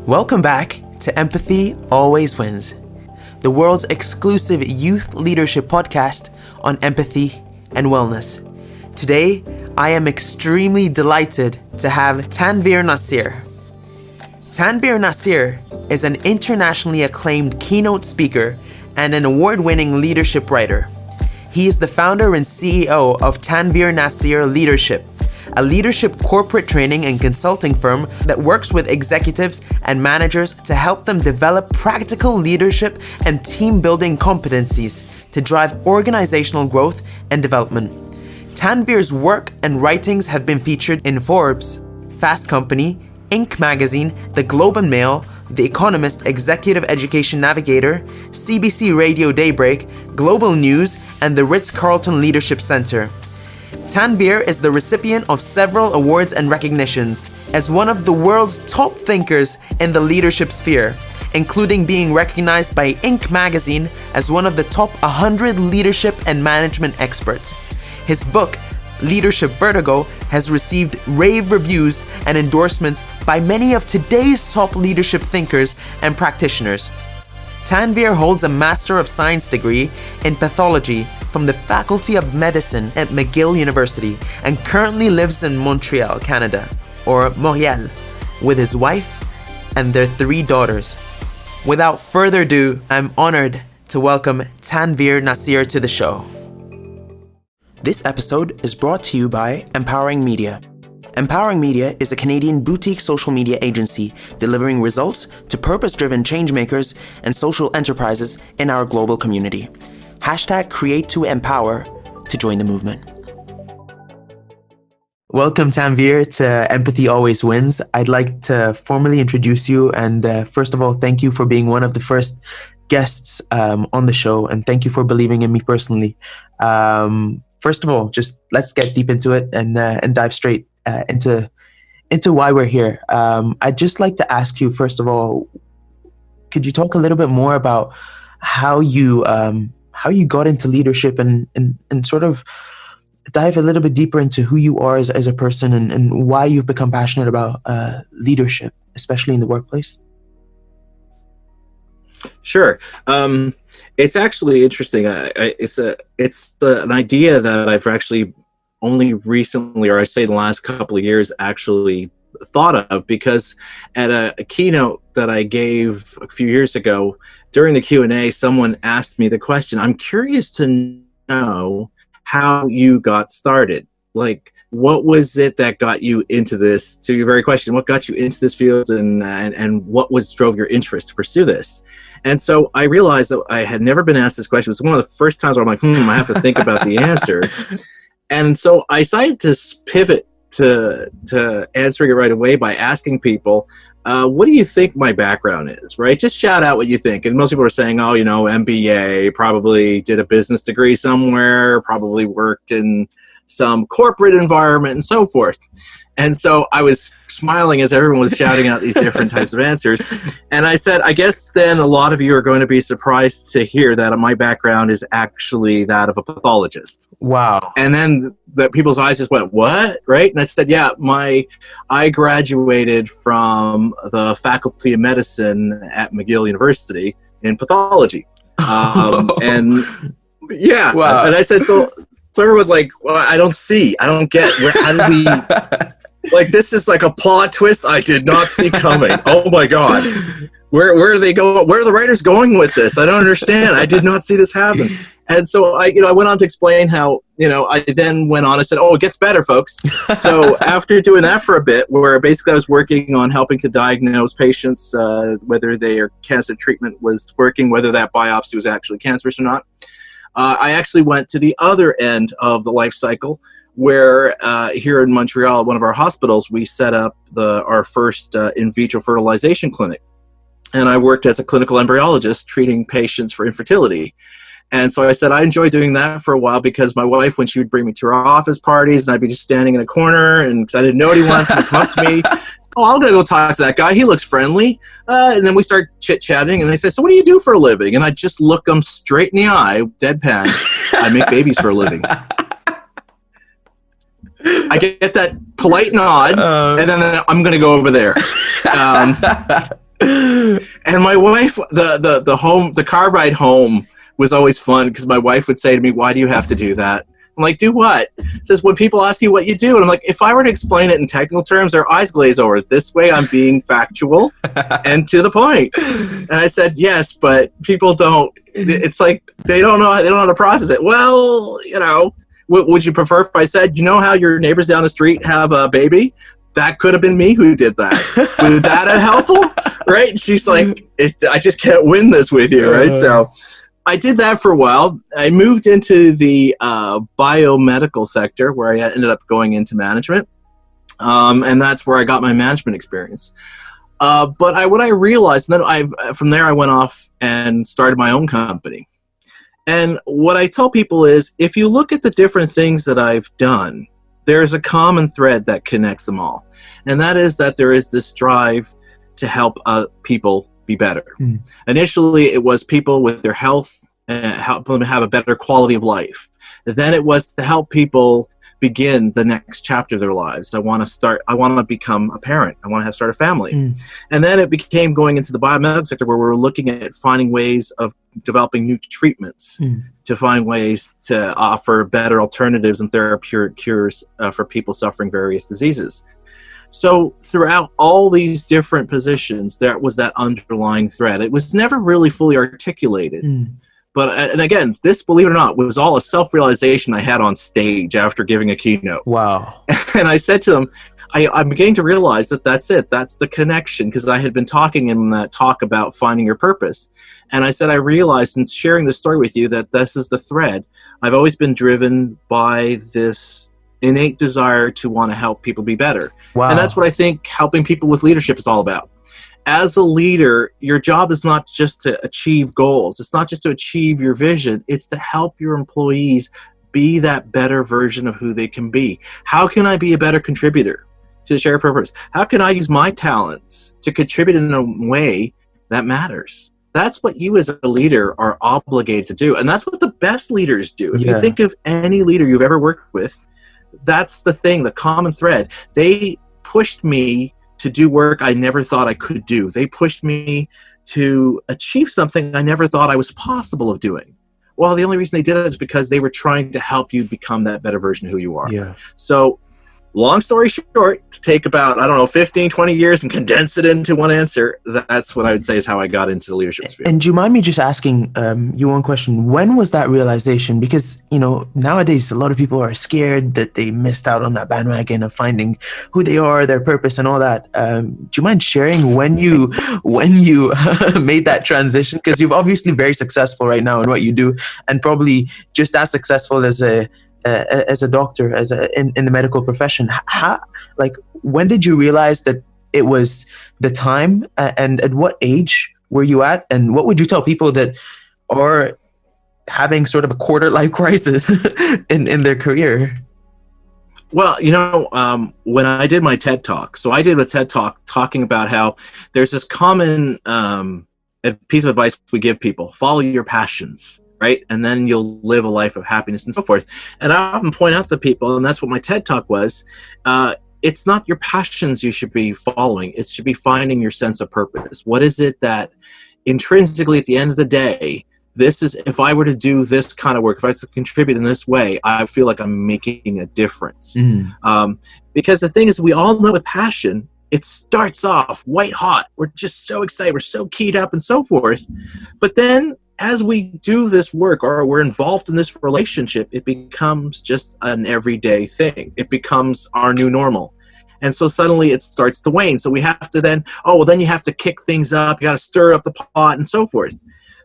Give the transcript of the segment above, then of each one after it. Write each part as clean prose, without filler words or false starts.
Welcome back to Empathy Always Wins, the world's exclusive youth leadership podcast on empathy and wellness. Today, I am extremely delighted to have Tanveer Naseer. Tanveer Naseer is an internationally acclaimed keynote speaker and an award-winning leadership writer. He is the founder and CEO of Tanveer Naseer Leadership, a leadership corporate training and consulting firm that works with executives and managers to help them develop practical leadership and team-building competencies to drive organizational growth and development. Tanveer's work and writings have been featured in Forbes, Fast Company, Inc. magazine, The Globe and Mail, The Economist Executive Education Navigator, CBC Radio Daybreak, Global News, and the Ritz-Carlton Leadership Center. Tanveer is the recipient of several awards and recognitions as one of the world's top thinkers in the leadership sphere, including being recognized by Inc. magazine as one of the top 100 leadership and management experts. His book, Leadership Vertigo, has received rave reviews and endorsements by many of today's top leadership thinkers and practitioners. Tanveer holds a Master of Science degree in Pathology from the Faculty of Medicine at McGill University and currently lives in Montreal, Canada, or Montréal, with his wife and their 3 daughters. Without further ado, I'm honored to welcome Tanveer Naseer to the show. This episode is brought to you by Empowering Media. Empowering Media is a Canadian boutique social media agency delivering results to purpose-driven changemakers and social enterprises in our global community. #CreateToEmpower to join the movement. Welcome, Tanveer, to Empathy Always Wins. I'd like to formally introduce you and first of all, thank you for being one of the first guests on the show, and thank you for believing in me personally. First of all, just let's get deep into it and dive straight into why we're here. I'd just like to ask you, first of all, could you talk a little bit more about how you got into leadership and sort of dive a little bit deeper into who you are as a person and why you've become passionate about leadership, especially in the workplace? Sure. It's actually interesting. It's an idea that I've actually only recently, or I say the last couple of years, actually thought of, because at a keynote that I gave a few years ago, during the Q&A, someone asked me the question, I'm curious to know how you got started. Like, what was it that got you into this, to your very question, what got you into this field and what drove your interest to pursue this? And so I realized that I had never been asked this question. It was one of the first times where I'm like, I have to think about the answer. And so I decided to pivot to answering it right away by asking people, what do you think my background is, right? Just shout out what you think. And most people are saying, MBA, probably did a business degree somewhere, probably worked in some corporate environment and so forth. And so I was smiling as everyone was shouting out these different types of answers. And I said, I guess then a lot of you are going to be surprised to hear that my background is actually that of a pathologist. Wow. And then the people's eyes just went, what? Right? And I said, yeah, I graduated from the Faculty of Medicine at McGill University in pathology. And yeah. Wow. And I said, so everyone's like, well, I don't get, how did we, like, this is like a plot twist I did not see coming. Oh my God. Where are they going? Where are the writers going with this? I don't understand. I did not see this happen. And so I went on to explain how, I then went on and said, it gets better, folks. So after doing that for a bit, where basically I was working on helping to diagnose patients, whether their cancer treatment was working, whether that biopsy was actually cancerous or not, I actually went to the other end of the life cycle, where here in Montreal, one of our hospitals, we set up our first in vitro fertilization clinic. And I worked as a clinical embryologist treating patients for infertility. And so I said I enjoyed doing that for a while, because my wife, when she would bring me to her office parties, and I'd be just standing in a corner, and because I didn't know anyone, to come up to me, I'm going to go talk to that guy. He looks friendly. And then we start chit-chatting, and they say, so what do you do for a living? And I just look them straight in the eye, deadpan. I make babies for a living. I get that polite nod, and then I'm going to go over there. And my wife, the car ride home was always fun because my wife would say to me, "Why do you have to do that?" I'm like, "Do what?" It says, "When people ask you what you do." And I'm like, if I were to explain it in technical terms, their eyes glaze over. This way I'm being factual and to the point. And I said, yes, but people don't. It's like they don't know how to process it. Well, would you prefer if I said, how your neighbors down the street have a baby? That could have been me who did that. Would that have helpful? Right? And she's like, I just can't win this with you, right? So I did that for a while. I moved into the biomedical sector where I ended up going into management. And that's where I got my management experience. But what I realized, then from there I went off and started my own company. And what I tell people is, if you look at the different things that I've done, there's a common thread that connects them all. And that is that there is this drive to help people be better. Initially, it was people with their health, help them have a better quality of life. Then it was to help people begin the next chapter of their lives. I want to become a parent. I want to start a family. And then it became going into the biomedical sector where we're looking at finding ways of developing new treatments to find ways to offer better alternatives and therapeutic cures for people suffering various diseases. So throughout all these different positions, there was that underlying thread. It was never really fully articulated. And again, this, believe it or not, was all a self-realization I had on stage after giving a keynote. Wow. And I said to them, I'm beginning to realize that that's it. That's the connection, because I had been talking in that talk about finding your purpose. And I said, I realized in sharing this story with you that this is the thread. I've always been driven by this innate desire to want to help people be better. Wow. And that's what I think helping people with leadership is all about. As a leader, your job is not just to achieve goals. It's not just to achieve your vision. It's to help your employees be that better version of who they can be. How can I be a better contributor to the shared purpose? How can I use my talents to contribute in a way that matters? That's what you as a leader are obligated to do. And that's what the best leaders do. If you think of any leader you've ever worked with, that's the thing, the common thread. They pushed me to do work I never thought I could do. They pushed me to achieve something I never thought I was possible of doing. Well, the only reason they did it is because they were trying to help you become that better version of who you are. Yeah. So, long story short, to take about, 15, 20 years and condense it into one answer, that's what I would say is how I got into the leadership sphere. And do you mind me just asking you one question? When was that realization? Because, nowadays a lot of people are scared that they missed out on that bandwagon of finding who they are, their purpose and all that. Do you mind sharing when you made that transition? Because you're obviously very successful right now in what you do, and probably just as successful as a doctor, in the medical profession. When did you realize that it was the time, and at what age were you at, and what would you tell people that are having sort of a quarter life crisis in their career? Well, when I did my TED Talk, so I did a TED Talk talking about how there's this common piece of advice we give people: follow your passions. Right? And then you'll live a life of happiness and so forth. And I often point out to people, and that's what my TED Talk was, it's not your passions you should be following. It should be finding your sense of purpose. What is it that intrinsically at the end of the day, this is, if I were to do this kind of work, if I contribute in this way, I feel like I'm making a difference. Because the thing is, we all know with passion, it starts off white hot. We're just so excited. We're so keyed up and so forth. But then as we do this work or we're involved in this relationship, it becomes just an everyday thing. It becomes our new normal. And so suddenly it starts to wane. So we have to then you have to kick things up. You got to stir up the pot and so forth.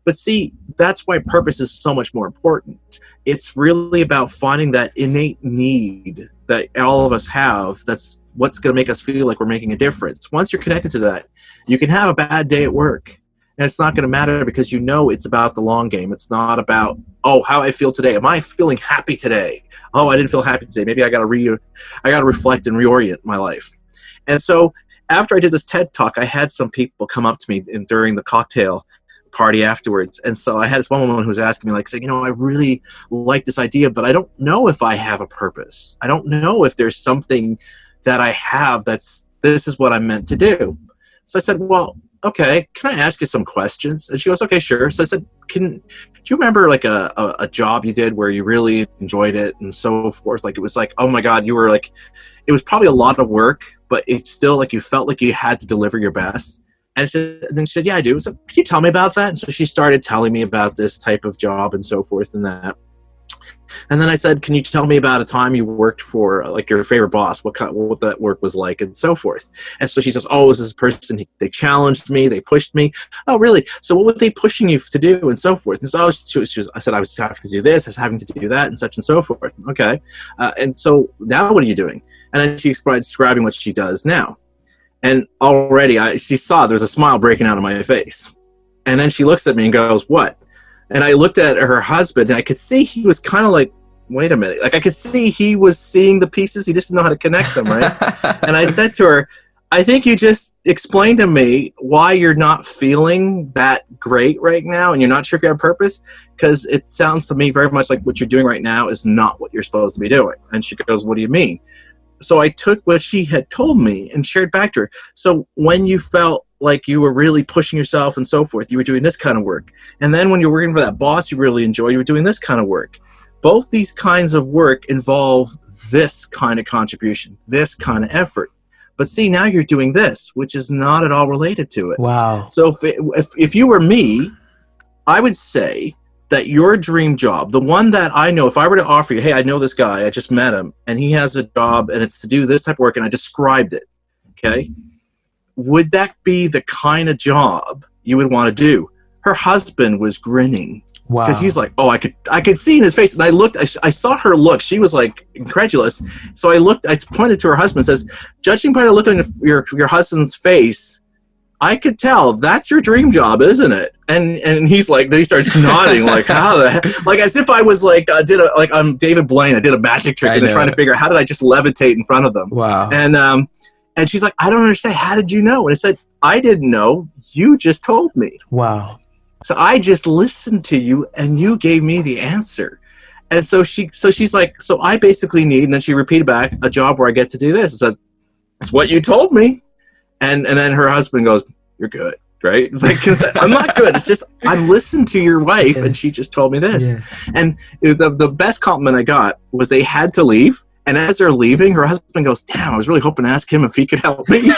But see, that's why purpose is so much more important. It's really about finding that innate need that all of us have. That's what's going to make us feel like we're making a difference. Once you're connected to that, you can have a bad day at work. And it's not going to matter because it's about the long game. It's not about, how I feel today. Am I feeling happy today? I didn't feel happy today. Maybe I got to reflect and reorient my life. And so after I did this TED Talk, I had some people come up to me during the cocktail party afterwards. And so I had this one woman who was asking me, saying, I really like this idea, but I don't know if I have a purpose. I don't know if there's something that I have this is what I'm meant to do. So I said, well, okay, can I ask you some questions? And she goes, okay, sure. So I said, do you remember like a job you did where you really enjoyed it and so forth? Like, it was like, oh my God, you were like, it was probably a lot of work, but it's still like you felt like you had to deliver your best. And then she said, yeah, I do. So could you tell me about that? And so she started telling me about this type of job and so forth and that. And then I said, can you tell me about a time you worked for like your favorite boss, what that work was like and so forth. And so she says, oh, this is a person, they challenged me, they pushed me. Oh, really? So what were they pushing you to do and so forth? And so I said, I was having to do this, I was having to do that and such and so forth. Okay. And so now what are you doing? And then she started describing what she does now. And already she saw there was a smile breaking out of my face. And then she looks at me and goes, what? And I looked at her husband, and I could see he was kind of like, wait a minute. Like, I could see he was seeing the pieces. He just didn't know how to connect them, right? And I said to her, I think you just explained to me why you're not feeling that great right now, and you're not sure if you have purpose, because it sounds to me very much like what you're doing right now is not what you're supposed to be doing. And she goes, what do you mean? So I took what she had told me and shared back to her. So when you felt like you were really pushing yourself and so forth, you were doing this kind of work. And then when you're working for that boss you really enjoy, you were doing this kind of work. Both these kinds of work involve this kind of contribution, this kind of effort. But see, now you're doing this, which is not at all related to it. Wow. So if you were me, I would say that your dream job, the one that I know, if I were to offer you, hey, I know this guy, I just met him, and he has a job, and it's to do this type of work, and I described it, okay? Would that be the kind of job you would want to do? Her husband was grinning. Wow. Because he's like, oh, I could see in his face. And I looked, I saw her look. She was like incredulous. So I pointed to her husband and says, judging by the look on your husband's face, I could tell that's your dream job, isn't it? And he's like, then he starts nodding, like, how the heck? Like, as if I was like, I'm David Blaine. I did a magic trick, and they're trying to figure out how did I just levitate in front of them. Wow. And she's like, I don't understand. How did you know? And I said, I didn't know. You just told me. Wow. So I just listened to you, and you gave me the answer. And so she's like, so I basically need, and then she repeated back, a job where I get to do this. I said, that's what you told me. And then her husband goes, you're good, right? It's like, 'cause I'm not good. It's just, I listened to your wife, and she just told me this. Yeah. And the best compliment I got was they had to leave. And as they're leaving, her husband goes, damn, I was really hoping to ask him if he could help me.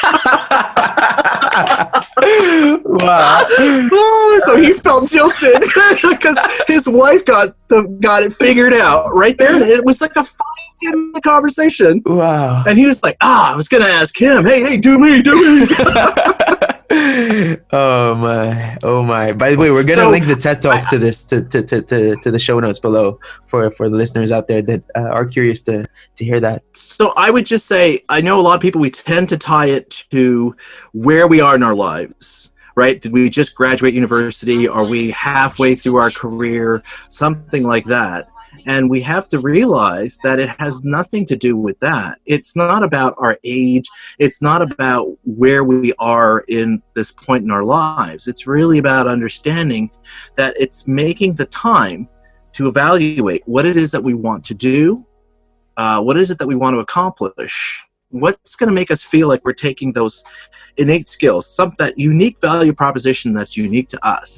Wow. Oh, so he felt jilted because his wife got it figured out right there. And it was like a 5-10 minute conversation. Wow. And he was like, I was going to ask him, hey, do me. Oh my. By the way, we're gonna link the TED Talk to this to the show notes below for the listeners out there that are curious to hear that. So I would just say, I know a lot of people, we tend to tie it to where we are in our lives, right? Did we just graduate university? Are we halfway through our career? Something like that. And we have to realize that it has nothing to do with that. It's not about our age. It's not about where we are in this point in our lives. It's really about understanding that it's making the time to evaluate what it is that we want to do, what is it that we want to accomplish, what's going to make us feel like we're taking those innate skills, that unique value proposition that's unique to us,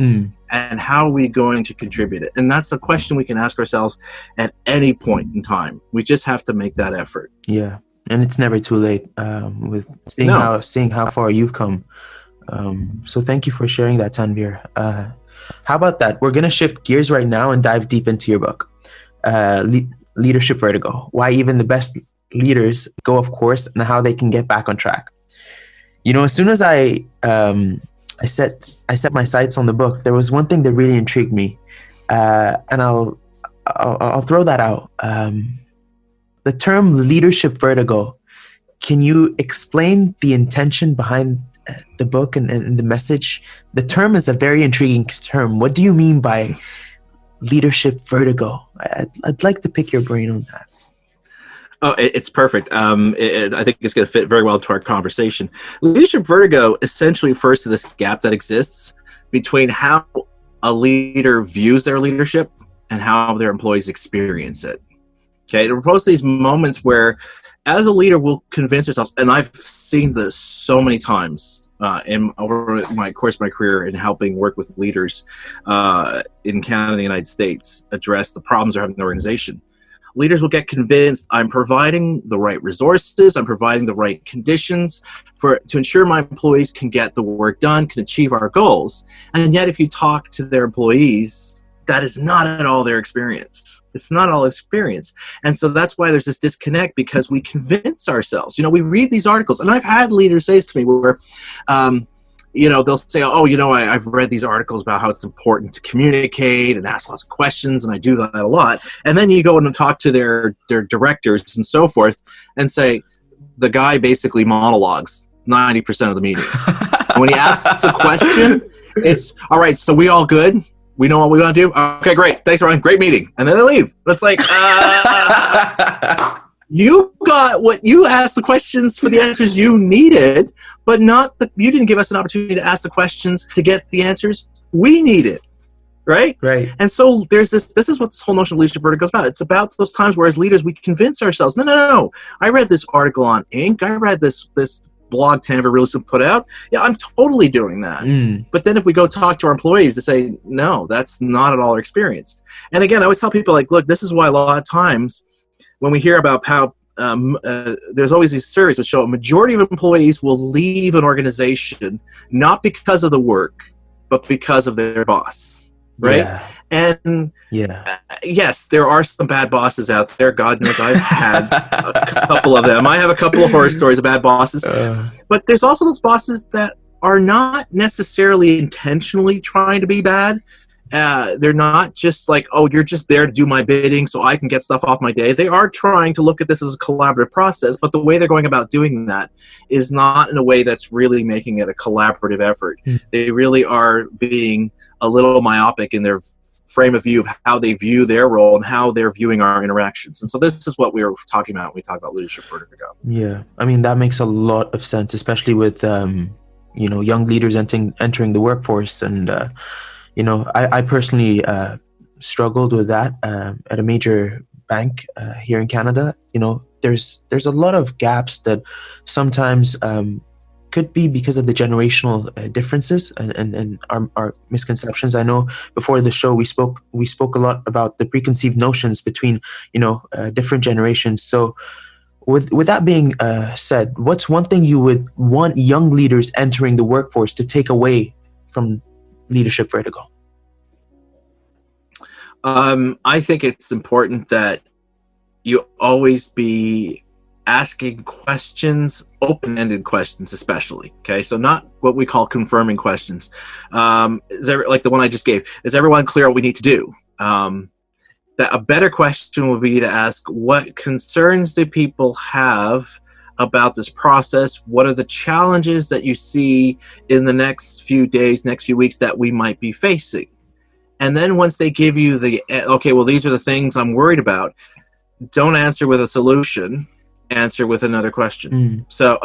and how are we going to contribute it? And that's a question we can ask ourselves at any point in time. We just have to make that effort. Yeah, and it's never too late with seeing how far you've come. So thank you for sharing that, Tanveer. How about that? We're going to shift gears right now and dive deep into your book, Leadership Vertigo, Why Even the Best Leaders Go Off Course and How They Can Get Back on Track. You know, as soon as I set my sights on the book, there was one thing that really intrigued me, and I'll throw that out. The term leadership vertigo. Can you explain the intention behind the book and the message? The term is a very intriguing term. What do you mean by leadership vertigo? I'd like to pick your brain on that. Oh, it's perfect. I think it's going to fit very well to our conversation. Leadership vertigo essentially refers to this gap that exists between how a leader views their leadership and how their employees experience it. Okay, it refers to these moments where as a leader, we'll convince ourselves, and I've seen this so many times over my course of my career in helping work with leaders in Canada and the United States address the problems they're having in the organization. Leaders will get convinced I'm providing the right resources, I'm providing the right conditions to ensure my employees can get the work done, can achieve our goals. And yet if you talk to their employees, that is not at all their experience. It's not all experience. And so that's why there's this disconnect, because we convince ourselves. We read these articles, and I've had leaders say to me where, they'll say, I've read these articles about how it's important to communicate and ask lots of questions, and I do that a lot. And then you go in and talk to their directors and so forth and say, the guy basically monologues 90% of the meeting. And when he asks a question, it's, all right, so we all good? We know what we want to do? Okay, great. Thanks, everyone. Great meeting. And then they leave. It's like, you got what you asked the questions for the answers you needed, but you didn't give us an opportunity to ask the questions to get the answers we needed. Right? Right. And so this is what this whole notion of leadership vertigo is about. It's about those times where as leaders, we convince ourselves, no. I read this article on Inc. I read this blog Tanveer really put out. Yeah, I'm totally doing that. But then if we go talk to our employees, they say, no, that's not at all our experience. And again, I always tell people, like, look, this is why a lot of times when we hear about how there's always these surveys that show a majority of employees will leave an organization not because of the work, but because of their boss. Right? Yeah. And yes, there are some bad bosses out there. God knows I've had a couple of them. I have a couple of horror stories of bad bosses. But there's also those bosses that are not necessarily intentionally trying to be bad. They're not just like, oh, you're just there to do my bidding so I can get stuff off my day. They are trying to look at this as a collaborative process, but the way they're going about doing that is not in a way that's really making it a collaborative effort. They really are being a little myopic in their frame of view of how they view their role and how they're viewing our interactions. And so this is what we were talking about when we talk about leadership vertigo. Yeah, I mean, that makes a lot of sense, especially with young leaders entering the workforce. And I personally struggled with that at a major bank here in Canada. There's a lot of gaps that sometimes could be because of the generational differences and our misconceptions. I know before the show we spoke a lot about the preconceived notions between different generations. So with that being said, what's one thing you would want young leaders entering the workforce to take away from leadership vertigo? I think it's important that you always be asking questions, open-ended questions especially, okay? So not what we call confirming questions. Like the one I just gave, is everyone clear what we need to do? That a better question would be to ask, what concerns do people have about this process? What are the challenges that you see in the next few days, next few weeks that we might be facing? And then once they give you these are the things I'm worried about, don't answer with a solution. Answer with another question. So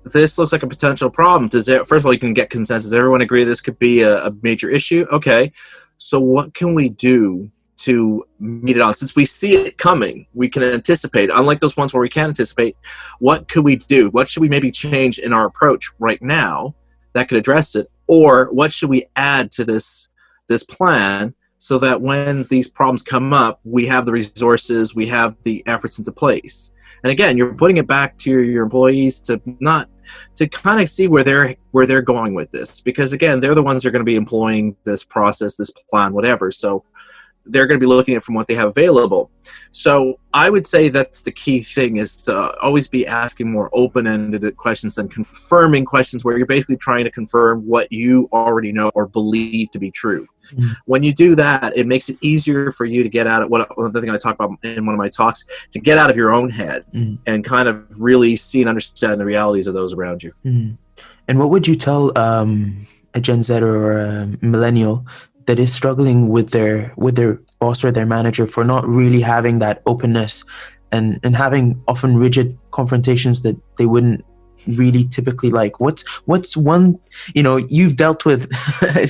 this looks like a potential problem. First of all, you can get consensus. Does everyone agree this could be a major issue? Okay, so what can we do to meet it on? Since we see it coming, we can anticipate. Unlike those ones where we can't anticipate, what could we do? What should we maybe change in our approach right now that could address it? Or what should we add to this plan so that when these problems come up, we have the resources, we have the efforts into place? And again, you're putting it back to your employees to kind of see where they're going with this, because again, they're the ones that are going to be employing this process, this plan, whatever. So they're going to be looking at from what they have available. So I would say that's the key thing, is to always be asking more open-ended questions than confirming questions where you're basically trying to confirm what you already know or believe to be true. When you do that, it makes it easier for you to get out of one of the thing I talk about in one of my talks, to get out of your own head and kind of really see and understand the realities of those around you. And what would you tell a Gen Z or a millennial that is struggling with their boss or their manager for not really having that openness and having often rigid confrontations that they wouldn't really typically like? What's one, you've dealt with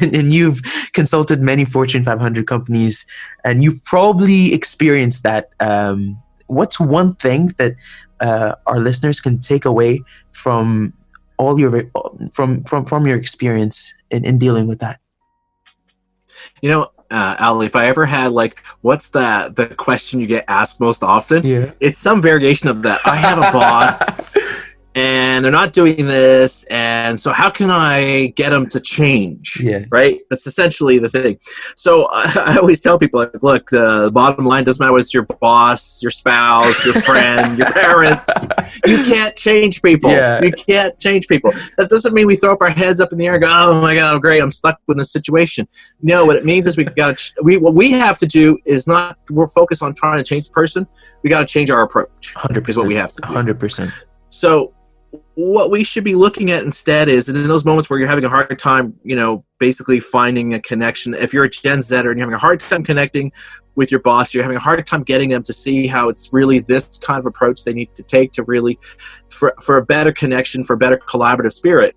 and you've consulted many Fortune 500 companies, and you've probably experienced that what's one thing that our listeners can take away from all your from your experience in dealing with that? Ali, if I ever had what's the question you get asked most often? Yeah. It's some variation of that. I have a boss and they're not doing this, and so how can I get them to change? Yeah. Right? That's essentially the thing. So I always tell people, look, the bottom line doesn't matter whether it's your boss, your spouse, your friend, your parents. You can't change people. Yeah. You can't change people. That doesn't mean we throw up our heads up in the air and go, oh my God, great, I'm stuck with this situation. No, what it means is what we have to do is we're focused on trying to change the person. We got to change our approach. 100%. Is what we have to do. 100%. So what we should be looking at instead is, and in those moments where you're having a hard time, basically finding a connection, if you're a Gen Zer and you're having a hard time connecting with your boss, you're having a hard time getting them to see how it's really this kind of approach they need to take to really, for a better connection, for a better collaborative spirit,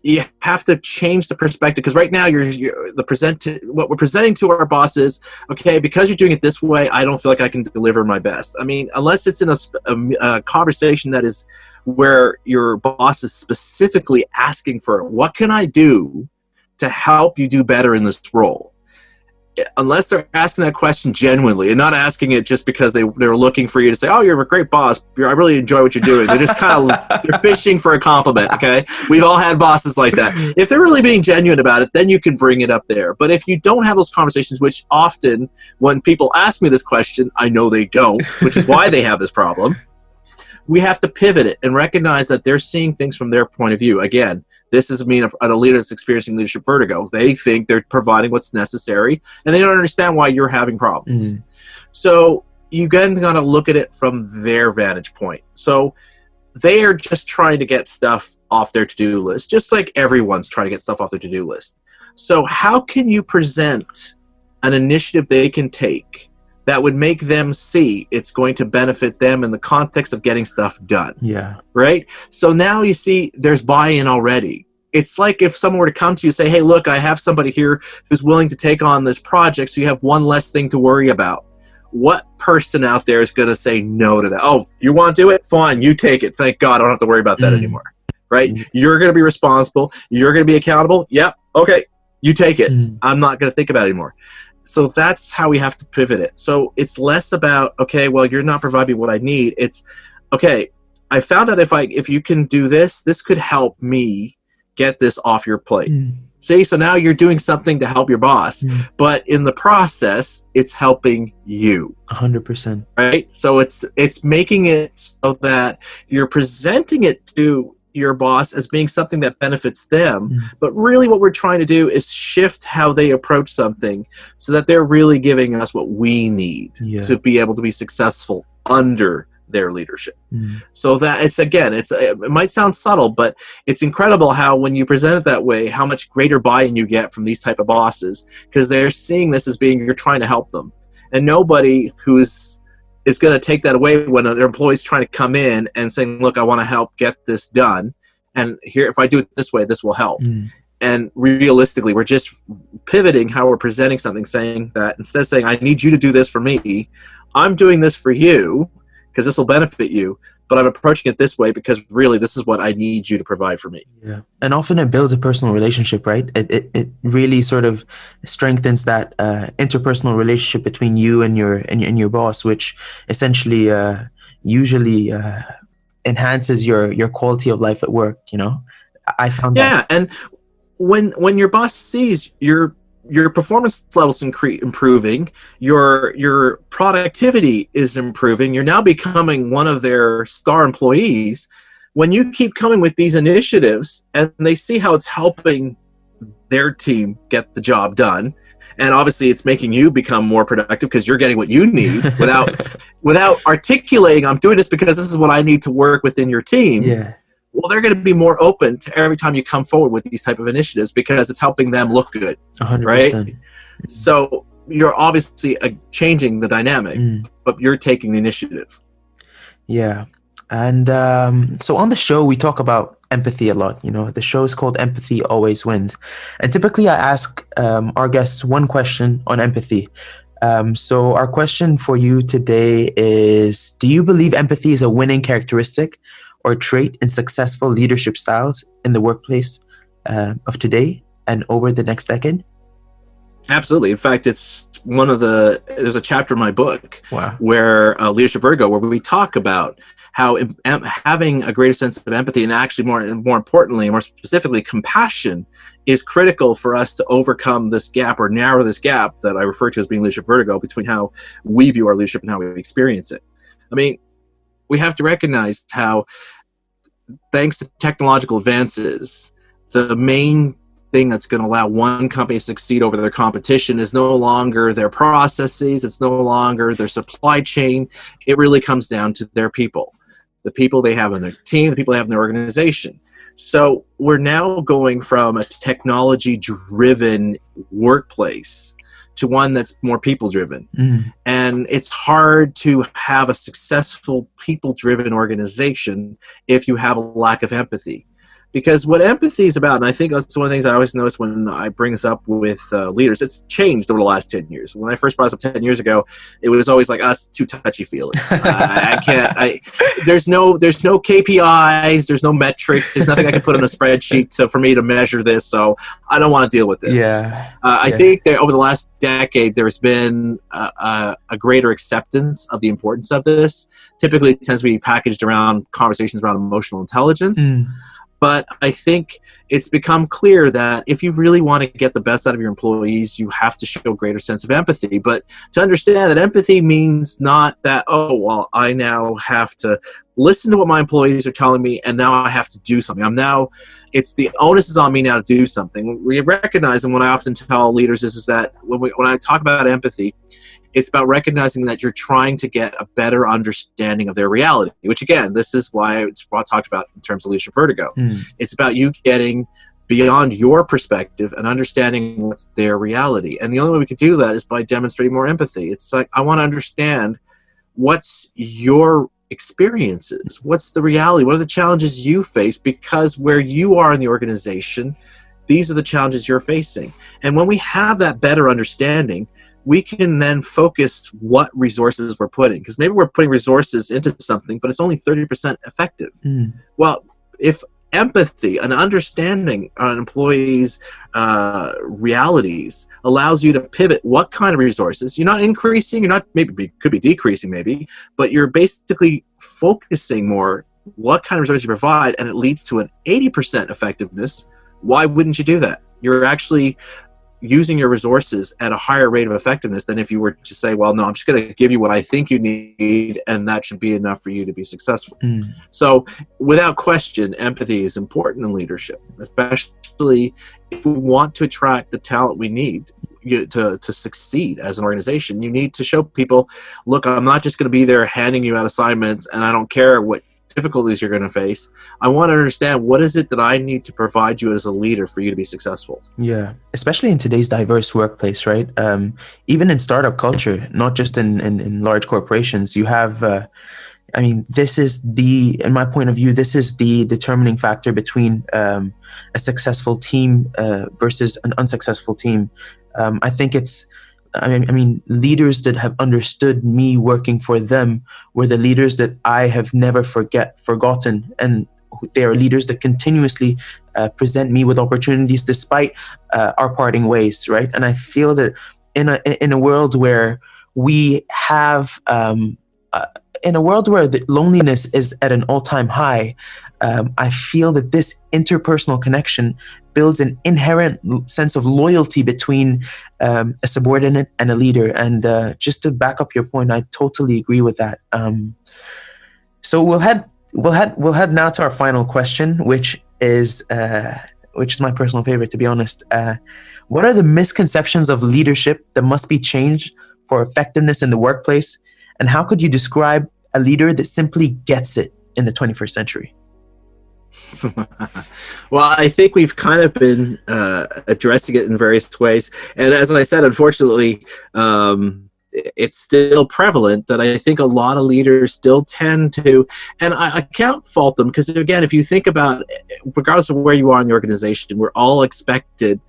you have to change the perspective, because right now what we're presenting to our boss is, okay, because you're doing it this way, I don't feel like I can deliver my best. I mean, unless it's in a conversation that is where your boss is specifically asking for, what can I do to help you do better in this role? Unless they're asking that question genuinely and not asking it just because they're looking for you to say, oh, you're a great boss, I really enjoy what you're doing. They're just kind of they're fishing for a compliment, okay? We've all had bosses like that. If they're really being genuine about it, then you can bring it up there. But if you don't have those conversations, which often when people ask me this question, I know they don't, which is why they have this problem, we have to pivot it and recognize that they're seeing things from their point of view. Again, this is a leader that's experiencing leadership vertigo. They think they're providing what's necessary, and they don't understand why you're having problems. So you then got to look at it from their vantage point. So they are just trying to get stuff off their to-do list, just like everyone's trying to get stuff off their to-do list. So how can you present an initiative they can take that would make them see it's going to benefit them in the context of getting stuff done? Yeah. Right? So now you see there's buy-in already. It's like if someone were to come to you and say, hey, look, I have somebody here who's willing to take on this project, so you have one less thing to worry about. What person out there is going to say no to that? Oh, you want to do it? Fine, you take it. Thank God I don't have to worry about that anymore. Right? You're going to be responsible. You're going to be accountable. Yep. Okay. You take it. I'm not going to think about it anymore. So that's how we have to pivot it. So it's less about, okay, well, you're not providing what I need. It's, okay, I found out if you can do this, this could help me get this off your plate. See, so now you're doing something to help your boss, but in the process, it's helping you. 100%. Right? So it's making it so that you're presenting it to your boss as being something that benefits them, but really what we're trying to do is shift how they approach something so that they're really giving us what we need to be able to be successful under their leadership. So that it might sound subtle, but it's incredible how when you present it that way, how much greater buy-in you get from these type of bosses, because they're seeing this as being, you're trying to help them. And nobody is going to take that away when their employee's trying to come in and saying, look, I want to help get this done. And here, if I do it this way, this will help. And realistically, we're just pivoting how we're presenting something, saying that instead of saying, I need you to do this for me, I'm doing this for you because this will benefit you, but I'm approaching it this way because really this is what I need you to provide for me. Yeah. And often it builds a personal relationship, right? It really sort of strengthens that interpersonal relationship between you and your boss, which essentially usually enhances your quality of life at work, I found that. Yeah, and when your boss sees your performance levels improving, your productivity is improving, you're now becoming one of their star employees. When you keep coming with these initiatives and they see how it's helping their team get the job done, and obviously it's making you become more productive because you're getting what you need without articulating, I'm doing this because this is what I need to work within your team. Yeah. Well, they're going to be more open to every time you come forward with these type of initiatives because it's helping them look good, 100%. right? So you're obviously changing the dynamic, but you're taking the initiative. Yeah. And so on the show, we talk about empathy a lot. The show is called Empathy Always Wins. And typically I ask our guests one question on empathy. So our question for you today is, do you believe empathy is a winning characteristic or trait in successful leadership styles in the workplace of today and over the next decade? Absolutely. In fact, it's there's a chapter in my book where Leadership Vertigo, where we talk about how having a greater sense of empathy and actually more importantly, more specifically, compassion is critical for us to overcome this gap or narrow this gap that I refer to as being leadership vertigo between how we view our leadership and how we experience it. I mean, we have to recognize how, thanks to technological advances, the main thing that's going to allow one company to succeed over their competition is no longer their processes, it's no longer their supply chain. It really comes down to their people, the people they have in their team, the people they have in their organization. So we're now going from a technology-driven workplace to one that's more people-driven. And it's hard to have a successful people-driven organization if you have a lack of empathy. Because what empathy is about, and I think that's one of the things I always notice when I bring this up with leaders, it's changed over the last 10 years. When I first brought this up 10 years ago, it was always like, it's too touchy-feely. There's no KPIs, there's no metrics, there's nothing I can put on a spreadsheet for me to measure this, so I don't want to deal with this. I think that over the last decade, there's been a greater acceptance of the importance of this. Typically, it tends to be packaged around conversations around emotional intelligence. But I think it's become clear that if you really want to get the best out of your employees, you have to show a greater sense of empathy. But to understand that empathy means not that, I now have to listen to what my employees are telling me, and now I have to do something. It's the onus is on me now to do something. We recognize, and what I often tell leaders is that when I talk about empathy, it's about recognizing that you're trying to get a better understanding of their reality, which again, this is why it's talked about in terms of leadership vertigo. It's about you getting beyond your perspective and understanding what's their reality. And the only way we can do that is by demonstrating more empathy. It's like, I want to understand what's your experiences, what's the reality, what are the challenges you face, because where you are in the organization, these are the challenges you're facing. And when we have that better understanding, we can then focus what resources we're putting. Because maybe we're putting resources into something, but it's only 30% effective. Well, if empathy and understanding an employee's realities allows you to pivot what kind of resources, you're not increasing, could be decreasing maybe, but you're basically focusing more what kind of resources you provide, and it leads to an 80% effectiveness. Why wouldn't you do that? You're actually using your resources at a higher rate of effectiveness than if you were to say, well, no, I'm just going to give you what I think you need, and that should be enough for you to be successful. So without question, empathy is important in leadership, especially if we want to attract the talent we need to succeed as an organization. You need to show people, look, I'm not just going to be there handing you out assignments, and I don't care what difficulties you're going to face. I want to understand, what is it that I need to provide you as a leader for you to be successful? Yeah, especially in today's diverse workplace, right? Even in startup culture, not just in large corporations, you have, this is in my point of view, this is the determining factor between a successful team versus an unsuccessful team. I think it's, leaders that have understood me working for them were the leaders that I have never forgotten. And they are leaders that continuously present me with opportunities despite our parting ways, right? And I feel that in a world where we have, in a world where the loneliness is at an all-time high, I feel that this interpersonal connection builds an inherent sense of loyalty between a subordinate and a leader. And just to back up your point, I totally agree with that. So we'll head now to our final question, which is my personal favorite, to be honest. What are the misconceptions of leadership that must be changed for effectiveness in the workplace? And how could you describe a leader that simply gets it in the 21st century? Well, I think we've kind of been addressing it in various ways. And as I said, unfortunately, it's still prevalent that I think a lot of leaders still tend to, and I can't fault them, because again, if you think about it, regardless of where you are in the organization, we're all expected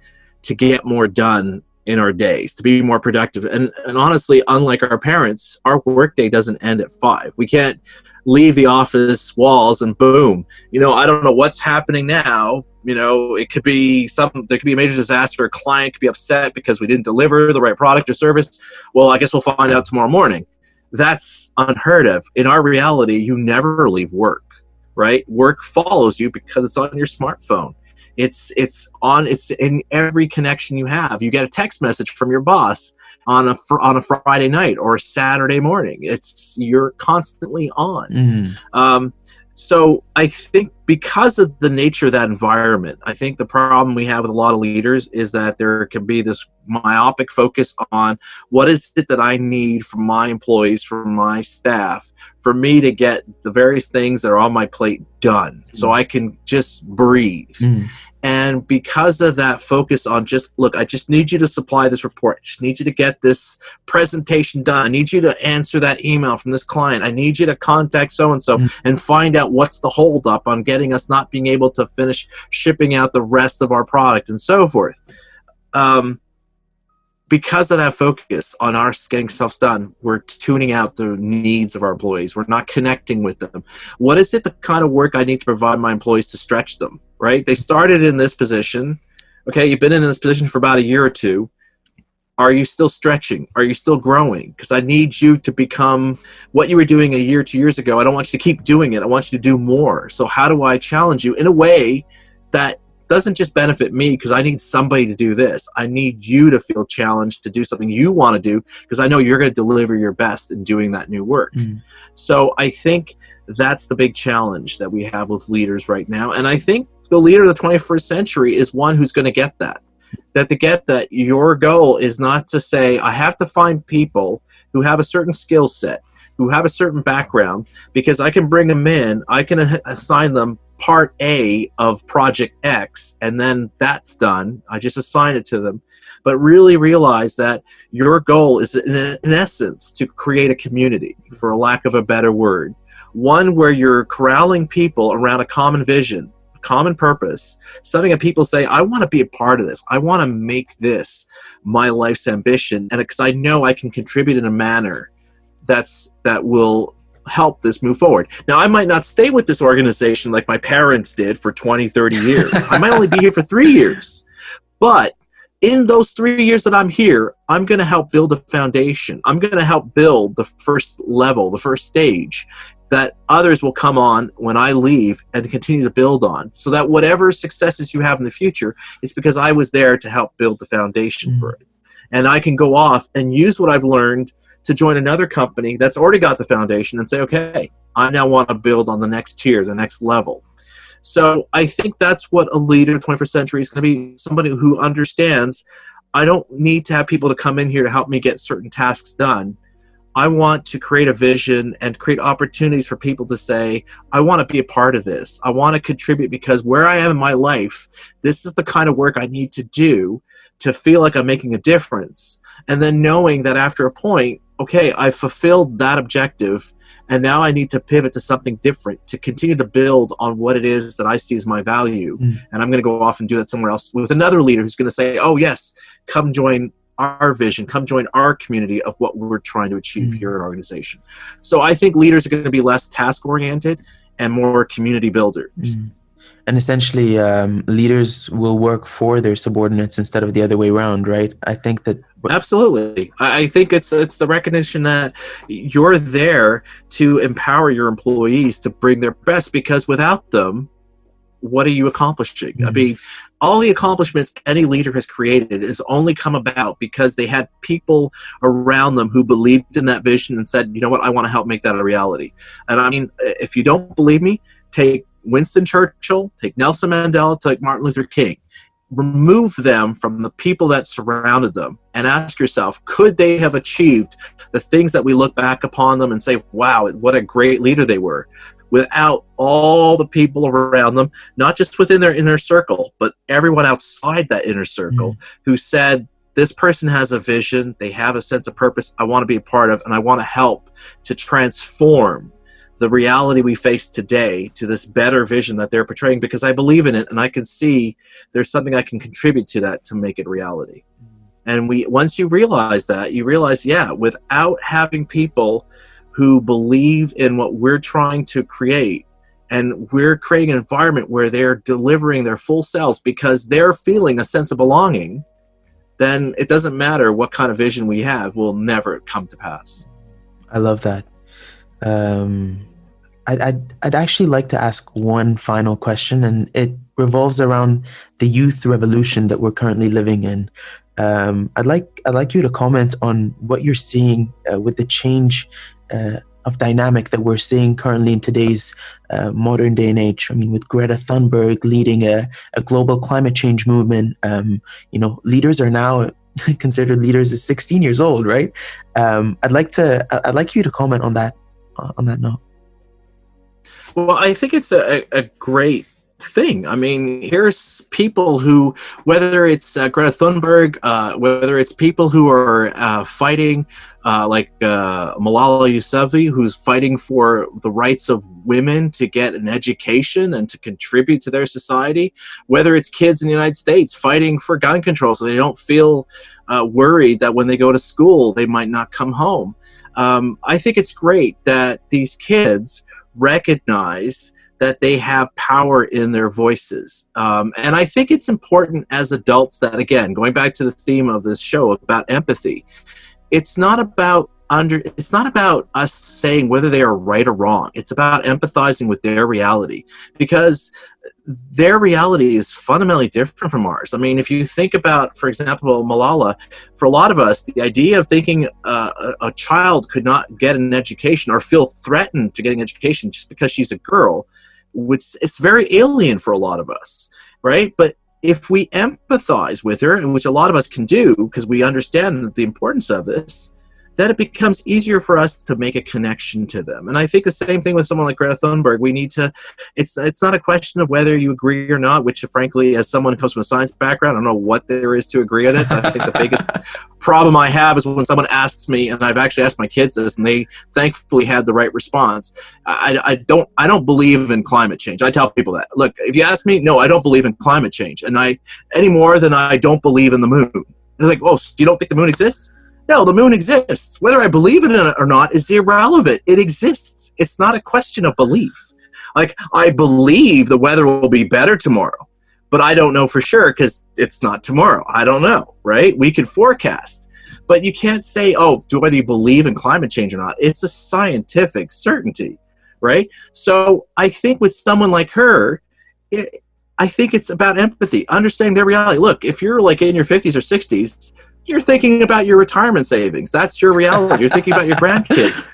to get more done in our days, to be more productive. And honestly, unlike our parents, our workday doesn't end at 5. We can't leave the office walls and boom, I don't know what's happening now. It could be there could be a major disaster. A client could be upset because we didn't deliver the right product or service. Well, I guess we'll find out tomorrow morning. That's unheard of. In our reality, you never leave work, right? Work follows you because it's on your smartphone. It's in every connection you have. You get a text message from your boss on a Friday night or a Saturday morning. You're constantly on. So I think because of the nature of that environment, I think the problem we have with a lot of leaders is that there can be this myopic focus on what is it that I need from my employees, from my staff, for me to get the various things that are on my plate done so I can just breathe. And because of that focus on I just need you to supply this report. I just need you to get this presentation done. I need you to answer that email from this client. I need you to contact so-and-so and find out what's the holdup on getting us not being able to finish shipping out the rest of our product and so forth. Because of that focus on our getting stuff done, we're tuning out the needs of our employees. We're not connecting with them. What is it the kind of work I need to provide my employees to stretch them, right? They started in this position. Okay, you've been in this position for about a year or two. Are you still stretching? Are you still growing? Because I need you to become what you were doing a year, 2 years ago. I don't want you to keep doing it. I want you to do more. So how do I challenge you in a way that doesn't just benefit me because I need somebody to do this. I need you to feel challenged to do something you want to do because I know you're going to deliver your best in doing that new work. So I think that's the big challenge that we have with leaders right now. And I think the leader of the 21st century is one who's going to get that. That to get that, your goal is not to say, I have to find people who have a certain skill set, who have a certain background, because I can bring them in, I can assign them part A of project X, and then that's done. I just assign it to them. But really realize that your goal is, in essence, to create a community, for a lack of a better word. One where you're corralling people around a common vision, a common purpose, something that people say, I want to be a part of this. I want to make this my life's ambition. And because I know I can contribute in a manner that will help this move forward. Now, I might not stay with this organization like my parents did for 20, 30 years. I might only be here for 3 years. But in those 3 years that I'm here, I'm going to help build a foundation. I'm going to help build the first level, the first stage that others will come on when I leave and continue to build on, so that whatever successes you have in the future, it's because I was there to help build the foundation for it. And I can go off and use what I've learned to join another company that's already got the foundation and say, okay, I now want to build on the next tier, the next level. So I think that's what a leader in the 21st century is going to be, somebody who understands, I don't need to have people to come in here to help me get certain tasks done. I want to create a vision and create opportunities for people to say, I want to be a part of this. I want to contribute because where I am in my life, this is the kind of work I need to do to feel like I'm making a difference. And then knowing that after a point, okay, I fulfilled that objective, and now I need to pivot to something different to continue to build on what it is that I see as my value. And I'm going to go off and do that somewhere else with another leader who's going to say, oh, yes, come join our vision, come join our community of what we're trying to achieve here in our organization. So I think leaders are going to be less task-oriented and more community builders. And essentially, leaders will work for their subordinates instead of the other way around, right? I think that... Absolutely. I think it's the recognition that you're there to empower your employees to bring their best, because without them, what are you accomplishing? I mean, all the accomplishments any leader has created has only come about because they had people around them who believed in that vision and said, you know what, I want to help make that a reality. And I mean, if you don't believe me, take Winston Churchill, take Nelson Mandela, take Martin Luther King. Remove them from the people that surrounded them and ask yourself, could they have achieved the things that we look back upon them and say, wow, what a great leader they were, without all the people around them, not just within their inner circle, but everyone outside that inner circle who said, this person has a vision, they have a sense of purpose I want to be a part of, and I want to help to transform the reality we face today to this better vision that they're portraying, because I believe in it and I can see there's something I can contribute to that to make it reality. And once you realize that, you realize, yeah, without having people who believe in what we're trying to create, and we're creating an environment where they're delivering their full selves because they're feeling a sense of belonging, then it doesn't matter what kind of vision we have, will never come to pass. I love that. I'd actually like to ask one final question, and it revolves around the youth revolution that we're currently living in. I'd like you to comment on what you're seeing with the change of dynamic that we're seeing currently in today's modern day and age. I mean, with Greta Thunberg leading a global climate change movement, leaders are now considered leaders at 16 years old, right? I'd like you to comment on that note. Well, I think it's a great thing. I mean, here's people who, whether it's Greta Thunberg, whether it's people who are fighting, like Malala Yousafzai, who's fighting for the rights of women to get an education and to contribute to their society, whether it's kids in the United States fighting for gun control so they don't feel worried that when they go to school they might not come home. I think it's great that these kids recognize that they have power in their voices. And I think it's important as adults that, again, going back to the theme of this show about empathy, it's not about us saying whether they are right or wrong. It's about empathizing with their reality, because their reality is fundamentally different from ours. I mean, if you think about, for example, Malala, for a lot of us, the idea of thinking a child could not get an education or feel threatened to getting education just because she's a girl, it's very alien for a lot of us, right? But if we empathize with her, and which a lot of us can do because we understand the importance of this, then it becomes easier for us to make a connection to them. And I think the same thing with someone like Greta Thunberg. We need to, it's not a question of whether you agree or not, which frankly, as someone who comes from a science background, I don't know what there is to agree with it. I think the biggest problem I have is when someone asks me, and I've actually asked my kids this, and they thankfully had the right response. I don't believe in climate change. I tell people that. Look, if you ask me, no, I don't believe in climate change. And any more than I don't believe in the moon. They're like, oh, so you don't think the moon exists? No, the moon exists. Whether I believe in it or not is irrelevant. It exists. It's not a question of belief. Like, I believe the weather will be better tomorrow, but I don't know for sure because it's not tomorrow. I don't know, right? We can forecast. But you can't say, oh, whether you believe in climate change or not. It's a scientific certainty, right? So I think with someone like her, I think it's about empathy, understanding their reality. Look, if you're like in your 50s or 60s, you're thinking about your retirement savings. That's your reality. You're thinking about your grandkids,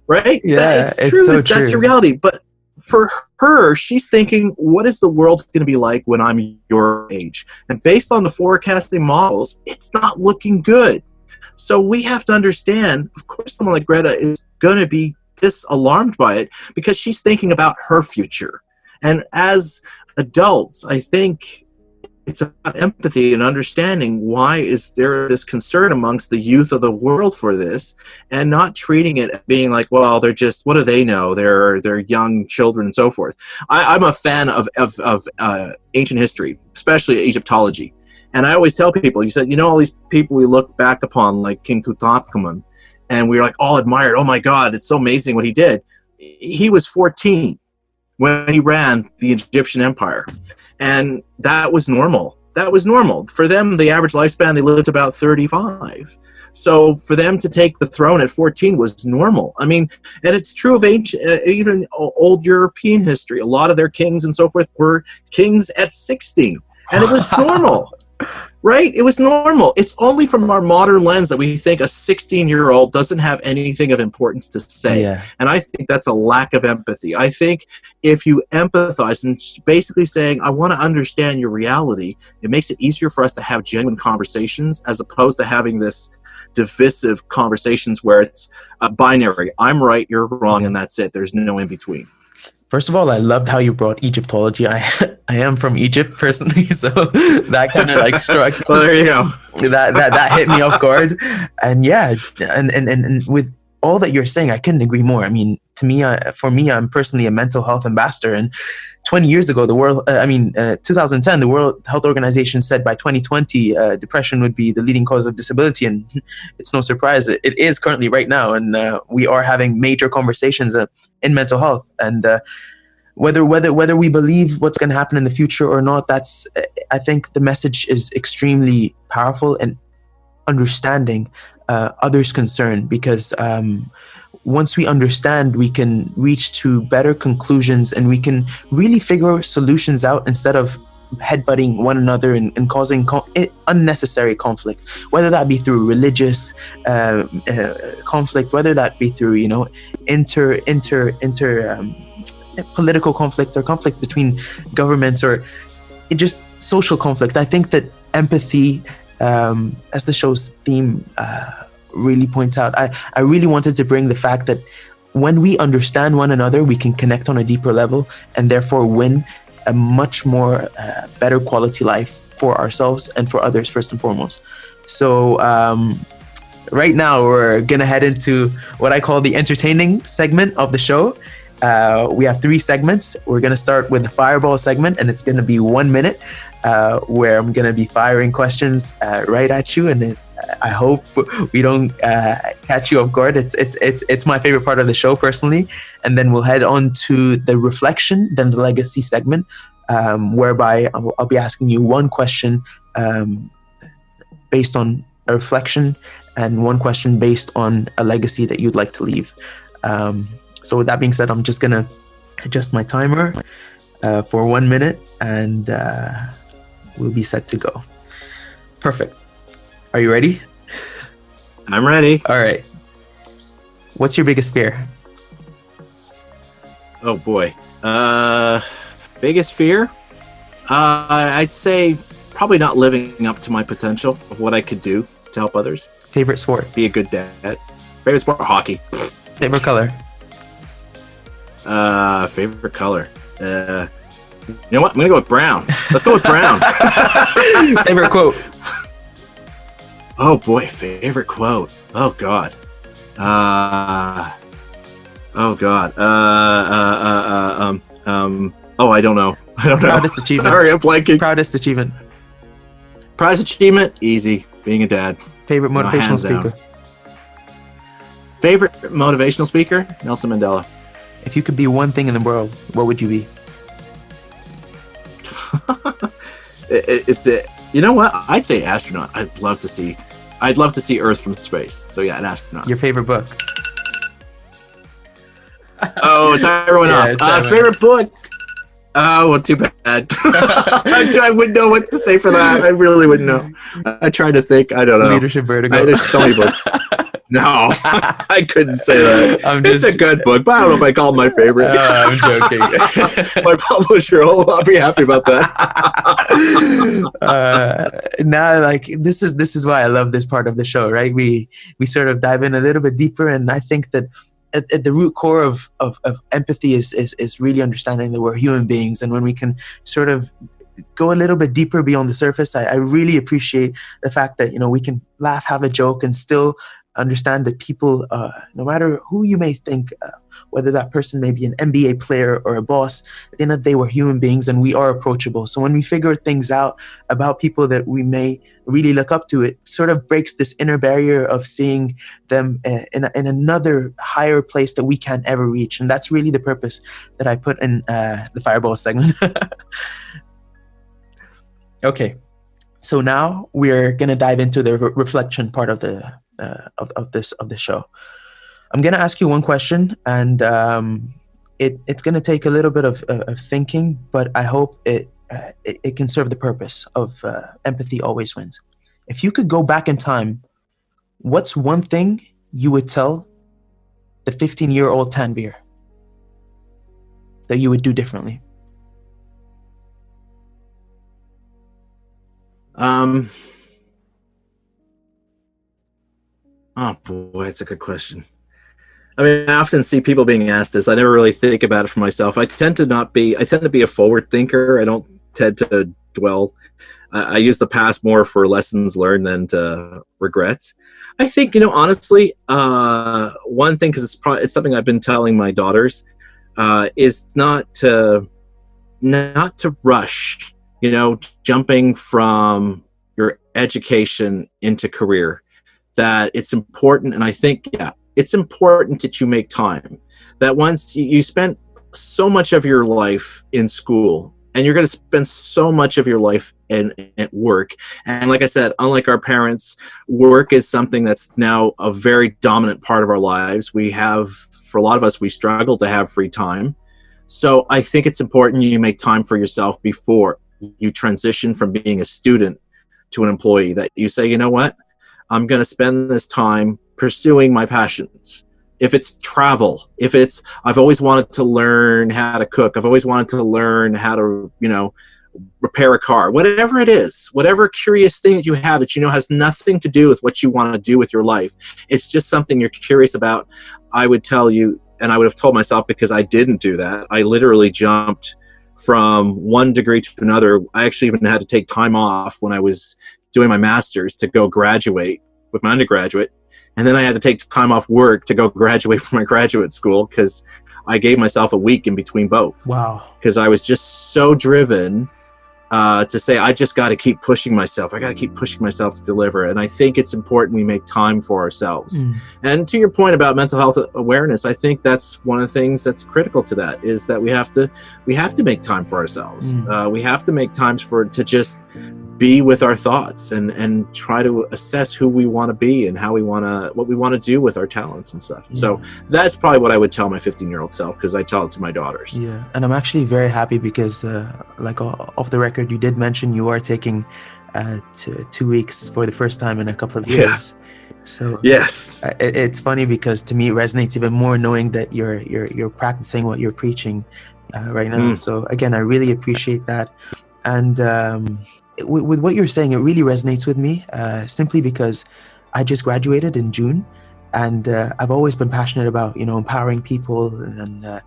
right? Yeah, it's true. So true. That's your reality. But for her, she's thinking, what is the world going to be like when I'm your age? And based on the forecasting models, it's not looking good. So we have to understand, of course, someone like Greta is going to be this alarmed by it because she's thinking about her future. And as adults, I think it's about empathy and understanding why is there this concern amongst the youth of the world for this, and not treating it being like, well, they're just, what do they know? They're young children and so forth. I'm a fan of ancient history, especially Egyptology. And I always tell people, you said, all these people we look back upon, like King Tutankhamun, and we're like all admired. Oh my God, it's so amazing what he did. He was 14 when he ran the Egyptian Empire. And that was normal. That was normal. For them, the average lifespan, they lived about 35. So for them to take the throne at 14 was normal. I mean, and it's true of ancient, even old European history. A lot of their kings and so forth were kings at 16. And it was normal. Right? It was normal. It's only from our modern lens that we think a 16-year-old doesn't have anything of importance to say. Yeah. And I think that's a lack of empathy. I think if you empathize and basically saying, I want to understand your reality, it makes it easier for us to have genuine conversations as opposed to having this divisive conversations where it's a binary. I'm right, you're wrong, and that's it. There's no in between. First of all, I loved how you brought Egyptology. I am from Egypt personally, so that kind of like struck. Well, there you go. That hit me off guard, and yeah, and with all that you're saying, I couldn't agree more. I mean, to me, for me, I'm personally a mental health ambassador. And 20 years ago, 2010, the World Health Organization said by 2020, depression would be the leading cause of disability. And it's no surprise it is currently right now. And we are having major conversations in mental health. And whether we believe what's going to happen in the future or not, I think the message is extremely powerful and understanding others' concern, because once we understand, we can reach to better conclusions and we can really figure solutions out instead of headbutting one another and causing unnecessary conflict, whether that be through religious conflict, whether that be through, you know, political conflict or conflict between governments, or just social conflict. I think that empathy, as the show's theme really points out, I really wanted to bring the fact that when we understand one another, we can connect on a deeper level and therefore win a much more better quality life for ourselves and for others, first and foremost. So right now we're gonna head into what I call the entertaining segment of the show. We have 3 segments. We're gonna start with the fireball segment, and it's gonna be 1 minute where I'm gonna be firing questions right at you, and I hope we don't catch you off guard. It's my favorite part of the show personally. And then we'll head on to the reflection, then the legacy segment, whereby I'll be asking you one question based on a reflection and one question based on a legacy that you'd like to leave. So with that being said, I'm just gonna adjust my timer for 1 minute, and we'll be set to go. Perfect. Are you ready? I'm ready. All right. What's your biggest fear? Oh boy. Biggest fear? I'd say probably not living up to my potential of what I could do to help others. Favorite sport? Be a good dad. Favorite sport? Hockey. Favorite color? Favorite color? You know what? I'm gonna go with brown. Let's go with brown. Favorite quote? Oh boy, favorite quote. Oh God. Oh God. Oh, I don't know. Proudest achievement. Sorry, I'm blanking. Proudest achievement. Proudest achievement? Easy. Being a dad. Favorite motivational speaker? Down. Favorite motivational speaker? Nelson Mandela. If you could be one thing in the world, what would you be? You know what? I'd say astronaut. I'd love to see Earth from space. So yeah, an astronaut. Your favorite book? Oh, timer went off. Favorite book? Oh, well, too bad. I wouldn't know what to say for that. I really wouldn't know. I tried to think. I don't know. Leadership Vertigo. There's so many books. No, I couldn't say that. It's a good book, but I don't know if I call it my favorite. I'm joking. My publisher will not be happy about that. Now, like this is why I love this part of the show, right? We sort of dive in a little bit deeper, and I think that at the root core of empathy is really understanding that we're human beings, and when we can sort of go a little bit deeper beyond the surface, I really appreciate the fact that, you know, we can laugh, have a joke, and still understand that people, no matter who you may think, whether that person may be an NBA player or a boss, at the end of the day, we're human beings and we are approachable. So when we figure things out about people that we may really look up to, it sort of breaks this inner barrier of seeing them in another higher place that we can't ever reach. And that's really the purpose that I put in the Fireball segment. Okay, so now we're gonna dive into the reflection part of the show. I'm gonna ask you one question, and it's gonna take a little bit of thinking, but I hope it can serve the purpose of empathy always wins. If you could go back in time, what's one thing you would tell the 15-year-old Tanveer that you would do differently? Oh boy, that's a good question. I mean, I often see people being asked this. I never really think about it for myself. I tend to be a forward thinker. I don't tend to dwell. I use the past more for lessons learned than to regrets. I think, honestly, one thing, because it's something I've been telling my daughters, is not to rush, jumping from your education into career. That it's important, and I think, it's important that you make time. That once you spent so much of your life in school, and you're going to spend so much of your life at work. And like I said, unlike our parents, work is something that's now a very dominant part of our lives. For a lot of us, we struggle to have free time. So I think it's important you make time for yourself before you transition from being a student to an employee, that you say, you know what, I'm going to spend this time pursuing my passions. If it's travel, I've always wanted to learn how to cook. I've always wanted to learn how to, repair a car, whatever it is, whatever curious thing that you have that has nothing to do with what you want to do with your life. It's just something you're curious about. I would tell you, and I would have told myself, because I didn't do that. I literally jumped from one degree to another. I actually even had to take time off when I was doing my master's to go graduate with my undergraduate. And then I had to take time off work to go graduate from my graduate school, because I gave myself a week in between both. Wow. Because I was just so driven to say, I just got to keep pushing myself. I got to keep pushing myself to deliver. And I think it's important we make time for ourselves. And to your point about mental health awareness, I think that's one of the things that's critical to that, is that we have to make time for ourselves. We have to make times to just be with our thoughts and try to assess who we want to be and what we want to do with our talents and stuff. So that's probably what I would tell my 15-year-old self, because I tell it to my daughters. Yeah, and I'm actually very happy because, off the record, you did mention you are taking 2 weeks for the first time in a couple of years. So yes, it's funny because to me it resonates even more knowing that you're practicing what you're preaching right now. So again, I really appreciate that. And with what you're saying, it really resonates with me, simply because I just graduated in June, and I've always been passionate about empowering people and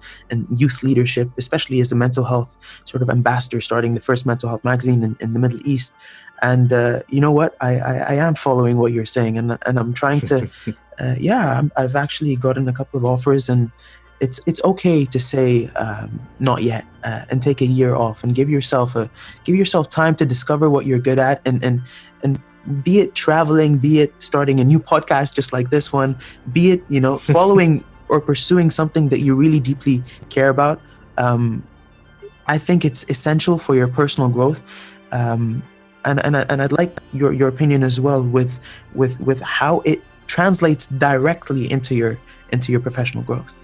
youth leadership, especially as a mental health sort of ambassador, starting the first mental health magazine in the Middle East. And you know what, I am following what you're saying, and I'm trying to I've actually gotten a couple of offers, and it's okay to say not yet, and take a year off and give yourself time to discover what you're good at, and be it traveling, be it starting a new podcast just like this one, be it following or pursuing something that you really deeply care about. I think it's essential for your personal growth, and I'd like your opinion as well with how it translates directly into your professional growth.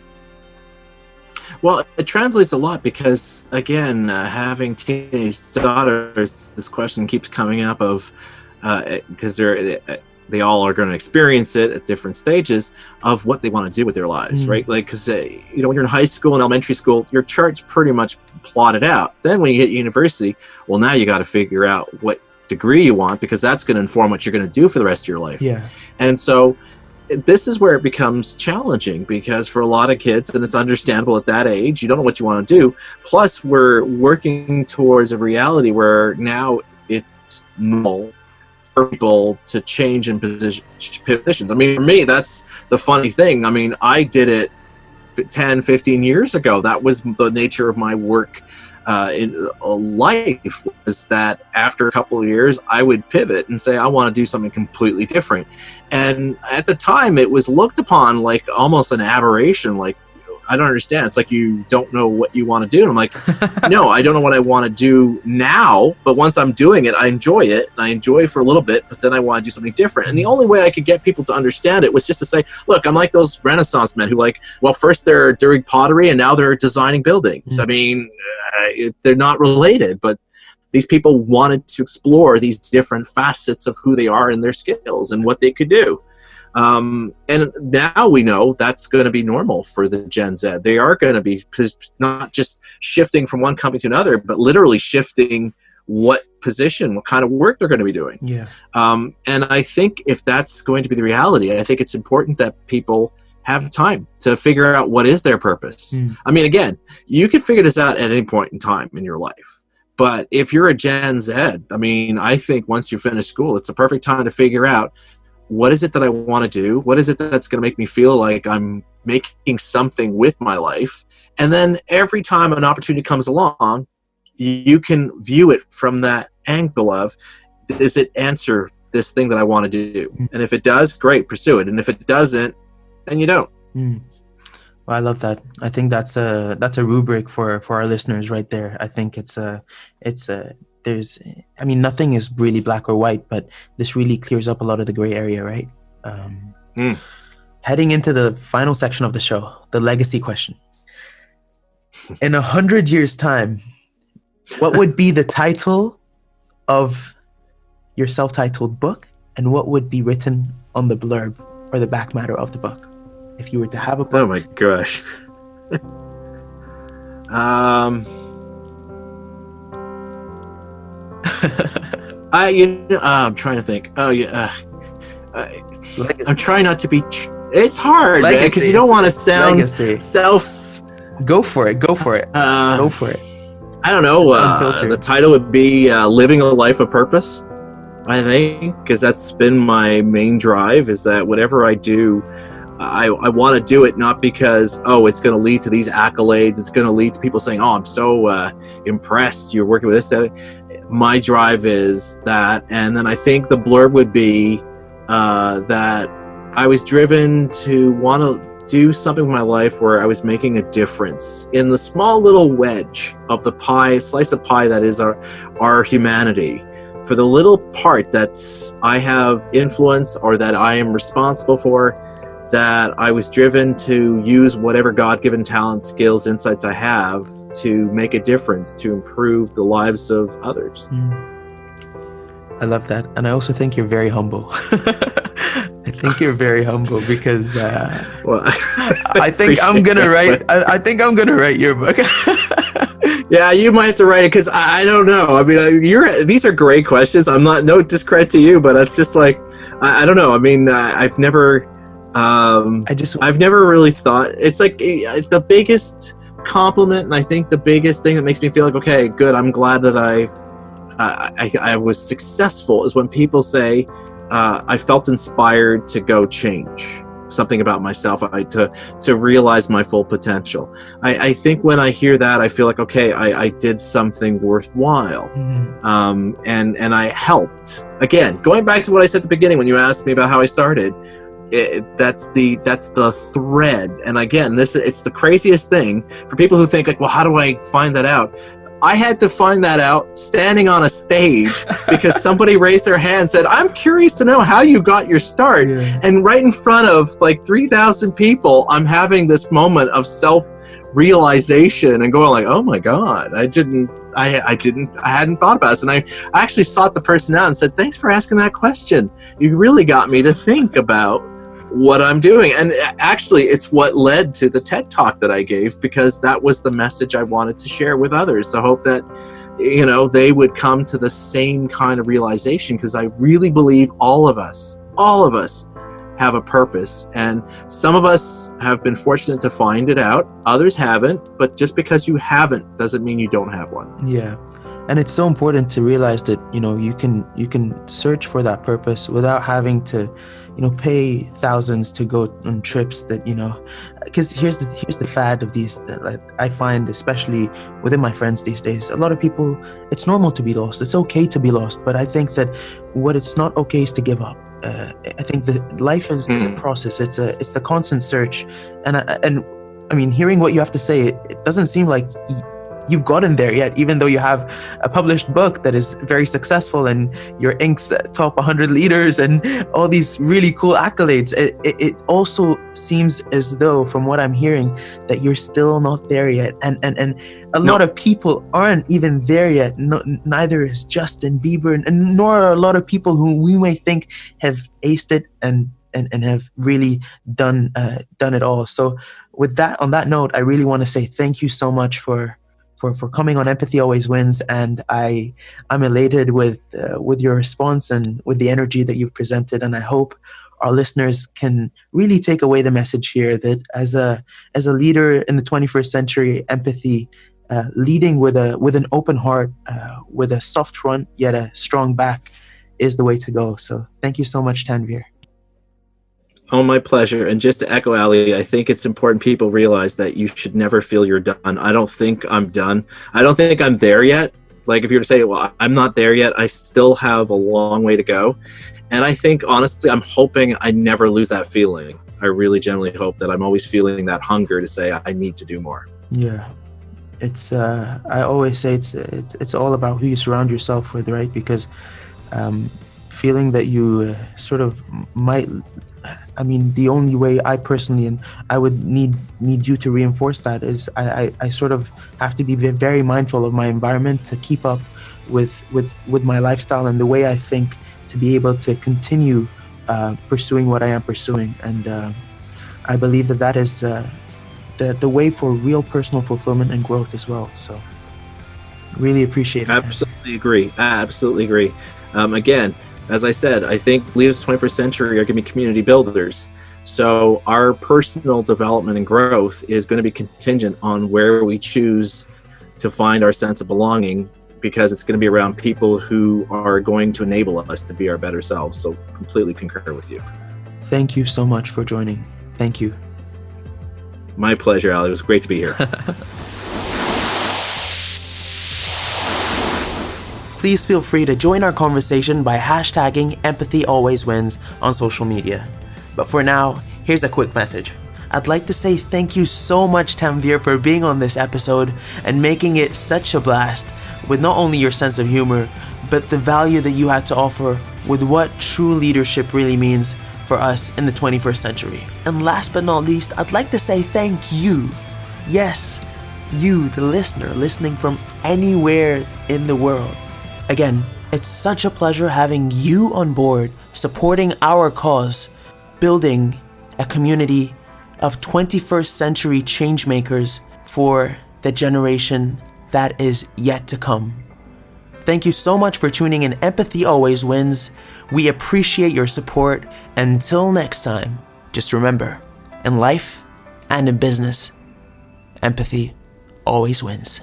Well, it translates a lot because, again, having teenage daughters, this question keeps coming up of, because they all are going to experience it at different stages of what they want to do with their lives, right? Like, because, when you're in high school and elementary school, your chart's pretty much plotted out. Then when you hit university, well, now you got to figure out what degree you want, because that's going to inform what you're going to do for the rest of your life. Yeah. And so this is where it becomes challenging, because for a lot of kids, and it's understandable at that age, you don't know what you want to do. Plus, we're working towards a reality where now it's normal for people to change in positions. I mean, for me, that's the funny thing. I mean, I did it 10, 15 years ago. That was the nature of my work in life, was that after a couple of years I would pivot and say I want to do something completely different. And at the time it was looked upon like almost an aberration, like, I don't understand, it's like you don't know what you want to do. And I'm like, no, I don't know what I want to do now, but once I'm doing it, I enjoy it, and I enjoy it for a little bit, but then I want to do something different. And the only way I could get people to understand it was just to say, look, I'm like those Renaissance men who first they're doing pottery and now they're designing buildings. I mean, they're not related, but these people wanted to explore these different facets of who they are and their skills and what they could do. And now we know that's going to be normal for the Gen Z. They are going to be not just shifting from one company to another, but literally shifting what position, what kind of work they're going to be doing. Yeah. And I think if that's going to be the reality, I think it's important that people have time to figure out what is their purpose. I mean, again, you can figure this out at any point in time in your life, But if you're a Gen Z, I mean, I think once you finish school, it's the perfect time to figure out, what is it that I want to do? What is it that's going to make me feel like I'm making something with my life? And then every time an opportunity comes along, you can view it from that angle of, does it answer this thing that I want to do? And if it does, great, pursue it. And if it doesn't, then you don't. Well, I love that. I think that's a rubric for our listeners right there. I think nothing is really black or white, but this really clears up a lot of the gray area, right? Heading into the final section of the show, the legacy question. In 100 years' time, what would be the title of your self-titled book, and what would be written on the blurb or the back matter of the book? If you were to have a book. Oh my gosh. I'm trying to think. Oh yeah. I'm trying not to be. It's hard, man, because you don't want to sound self. Go for it. Go for it. I don't know. The title would be "Living a Life of Purpose." I think, because that's been my main drive. Is that whatever I do, I want to do it not because, it's going to lead to these accolades. It's going to lead to people saying, I'm so impressed you're working with this. That. My drive is that. And then I think the blurb would be that I was driven to want to do something with my life where I was making a difference in the small little wedge of the pie, slice of pie that is our humanity. For the little part that I have influence or that I am responsible for, that I was driven to use whatever God-given talents, skills, insights I have to make a difference, to improve the lives of others. I love that. And I also think you're very humble. I think you're very humble because I think I'm going to write your book. Yeah, you might have to write it because I don't know. I mean, these are great questions. I'm not, no discredit to you, but it's just like, I don't know. I mean, I've never really thought. It's like the biggest compliment, and I think the biggest thing that makes me feel like, okay, good, I'm glad that I was successful, is when people say, I felt inspired to go change something about myself, to realize my full potential. I think when I hear that, I feel like, okay, I did something worthwhile. And I helped. Again, going back to what I said at the beginning when you asked me about how I started, that's the thread. And again, it's the craziest thing for people who think like, well, how do I find that out? I had to find that out standing on a stage because somebody raised their hand and said, I'm curious to know how you got your start. Yeah. And right in front of like 3,000 people, I'm having this moment of self-realization and going like, oh my God, I hadn't thought about this. And I actually sought the person out and said, thanks for asking that question. You really got me to think about what I'm doing. And actually, it's what led to the TED Talk that I gave, because that was the message I wanted to share with others, to hope that, they would come to the same kind of realization, because I really believe all of us have a purpose. And some of us have been fortunate to find it out, others haven't, but just because you haven't doesn't mean you don't have one. Yeah. And it's so important to realize that, you can search for that purpose without having to, pay thousands to go on trips that, because here's the fad of these, that I find, especially within my friends these days, a lot of people, it's normal to be lost. It's okay to be lost. But I think that what it's not okay is to give up. I think that life is a process. It's the constant search. And I mean, hearing what you have to say, it doesn't seem like you've gotten there yet, even though you have a published book that is very successful and your Inc.'s top 100 leaders and all these really cool accolades. It also seems as though, from what I'm hearing, that you're still not there yet. And a lot of people aren't even there yet. Neither is Justin Bieber, and nor are a lot of people who we may think have aced it and have really done it all. So with that, on that note, I really want to say thank you so much for coming on Empathy Always Wins, and I'm elated with your response and with the energy that you've presented. And I hope our listeners can really take away the message here that as a leader in the 21st century, empathy leading with an open heart, with a soft front yet a strong back, is the way to go. So thank you so much, Tanveer. Oh, my pleasure. And just to echo Ali, I think it's important people realize that you should never feel you're done. I don't think I'm done. I don't think I'm there yet. Like if you were to say, well, I'm not there yet, I still have a long way to go. And I think, honestly, I'm hoping I never lose that feeling. I really genuinely hope that I'm always feeling that hunger to say I need to do more. Yeah. It's, I always say it's all about who you surround yourself with, right? Because feeling that you sort of might, I mean, the only way I personally, and I would need you to reinforce that, is I sort of have to be very mindful of my environment to keep up with my lifestyle and the way I think, to be able to continue pursuing what I am pursuing. And I believe that is the way for real personal fulfillment and growth as well. So really appreciate it. Absolutely agree. Again, as I said, I think leaders of the 21st century are going to be community builders. So our personal development and growth is going to be contingent on where we choose to find our sense of belonging, because it's going to be around people who are going to enable us to be our better selves. So completely concur with you. Thank you so much for joining. Thank you. My pleasure, Ali. It was great to be here. Please feel free to join our conversation by hashtagging Empathy Always Wins on social media. But for now, here's a quick message. I'd like to say thank you so much, Tanveer, for being on this episode and making it such a blast, with not only your sense of humor, but the value that you had to offer with what true leadership really means for us in the 21st century. And last but not least, I'd like to say thank you. Yes, you, the listener, listening from anywhere in the world. Again, it's such a pleasure having you on board, supporting our cause, building a community of 21st century changemakers for the generation that is yet to come. Thank you so much for tuning in. Empathy Always Wins. We appreciate your support. Until next time, just remember, in life and in business, empathy always wins.